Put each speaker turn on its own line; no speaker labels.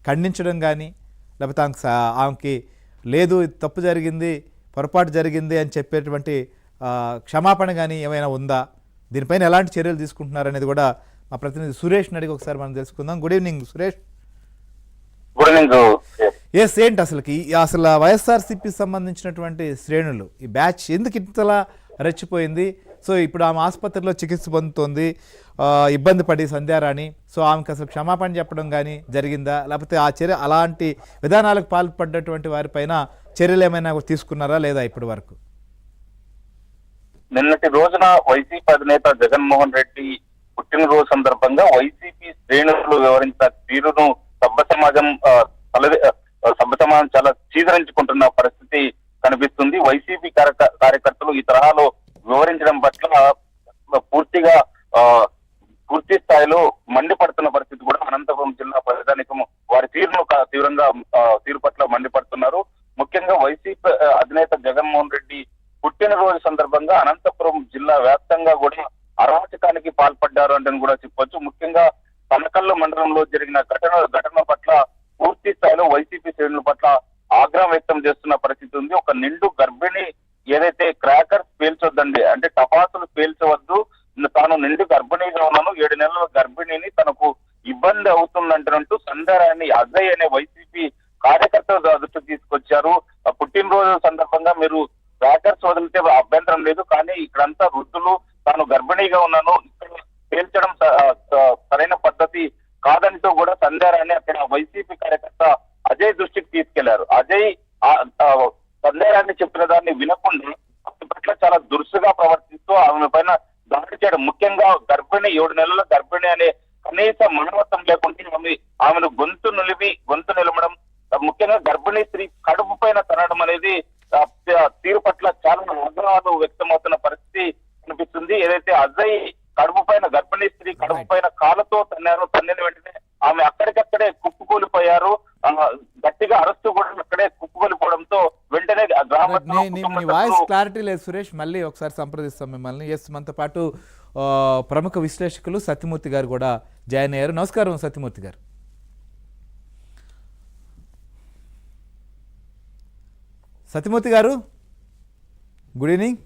ఖండించడం కానీ లేకపోతే ఆమెకి లేదు ఇది తప్పు జరిగింది, పొరపాటు జరిగింది అని చెప్పేటువంటి క్షమాపణ కానీ ఏమైనా ఉందా? దీనిపైన ఎలాంటి చర్యలు తీసుకుంటున్నారనేది కూడా మా ప్రతినిధి సురేష్ని అడిగి ఒకసారి మనం తెలుసుకుందాం. Good evening Suresh.
Good evening.
Yes, ఏంటి అసలు వైఎస్ఆర్సీపీ సంబంధించినటువంటి శ్రేణులు ఈ బ్యాచ్ ఎందుకు ఇంతలా రెచ్చిపోయింది? సో ఇప్పుడు ఆమె ఆసుపత్రిలో చికిత్స పొందుతోంది, ఇబ్బంది పడి సంధ్యారాణి. సో ఆమెకు అసలు క్షమాపణ చెప్పడం కానీ జరిగిందా, లేకపోతే ఆ చర్య అలాంటి విధానాలకు పాల్పడ్డటువంటి వారిపైన చర్యలు ఏమైనా తీసుకున్నారా లేదా ఇప్పటి వరకు?
నిన్నటి రోజున వైసీపీ అధినేత జగన్మోహన్ రెడ్డి పుట్టినరోజు సందర్భంగా వైసీపీ శ్రేణులు వివరించిన తీరును సభ్య సమాజం చాలా చీదరించుకుంటున్న పరిస్థితి కనిపిస్తుంది. వైసీపీ కార్యకర్తలు ఈ తరహాలో వివరించడం పట్ల పూర్తి స్థాయిలో మండిపడుతున్న పరిస్థితి కూడా అనంతపురం జిల్లా ప్రజానికం వారి తీరు పట్ల మండిపడుతున్నారు. ముఖ్యంగా వైసీపీ అధినేత జగన్మోహన్ రెడ్డి పుట్టినరోజు సందర్భంగా అనంతపురం జిల్లా వ్యాప్తంగా కూడా అరాచకానికి పాల్పడ్డారు అంటే కూడా చెప్పొచ్చు. ముఖ్యంగా తనకల్లు మండలంలో జరిగిన ఘటన పట్ల పూర్తి స్థాయిలో వైసీపీ శ్రేణుల పట్ల ఆగ్రహం వ్యక్తం చేస్తున్న పరిస్థితి ఉంది. ఒక నిండు గర్భిణి ఏదైతే క్రాకర్స్ పేల్చొద్దండి అంటే టపాసులు పేల్చవద్దు, తాను నిండు గర్భిణిగా ఉన్నాను, 7 నెలల గర్భిణిని తనకు ఇబ్బంది అవుతుందంటూ సంధ్యారాణి అజయ్ అనే వైసీపీ కార్యకర్తల దృష్టికి తీసుకొచ్చారు. పుట్టినరోజు సందర్భంగా మీరు క్రాకర్స్ వదిలితే అభ్యంతరం లేదు, కానీ ఇక్కడంతా వృద్ధులు, తాను గర్భిణీగా ఉన్నాను, ఇక్కడ పేల్చడం సరైన పద్ధతి కాదంటూ కూడా సంధ్యారాణి అక్కడ వైసీపీ కార్యకర్త అజయ్ దృష్టికి తీసుకెళ్లారు. అజయ్ సంధ్యారాణి చెప్పిన దాన్ని వినకుండా ఆమె పట్ల చాలా దురుసుగా ప్రవర్తిస్తూ ఆమె పైన దాడి చేయడం, ముఖ్యంగా గర్భిణి 7 నెలల గర్భిణి అనే కనీస మనవత్వం లేకుండా ఆమెను గొంతు నిలమడం, ముఖ్యంగా గర్భిణీ స్త్రీ కడుపు పైన తనడం అనేది తీరు పట్ల చాలా ఆగ్రహాలు వ్యక్తమవుతున్న పరిస్థితి కనిపిస్తుంది. ఏదైతే అజయ్ గర్భిణీ స్త్రీ కడుపు పైన కాళ్ళతో తన్నిన వెంటనే ఆమె అక్కడికక్కడే కుప్పకూలిపోయారు. గట్టిగా అరెస్టు కూడా అక్కడే కుప్పకూలిపోవడంతో వెంటనే
వాయిస్ క్లారిటీ లేదు సురేష్, మళ్ళీ ఒకసారి సంప్రదిస్తాం మిమ్మల్ని. ఎస్, మనతో పాటు ప్రముఖ విశ్లేషకులు సత్యమూర్తి గారు కూడా జాయిన్ అయ్యారు. నమస్కారం సత్యమూర్తి గారు. సత్యమూర్తి గారు గుడ్ ఈవినింగ్.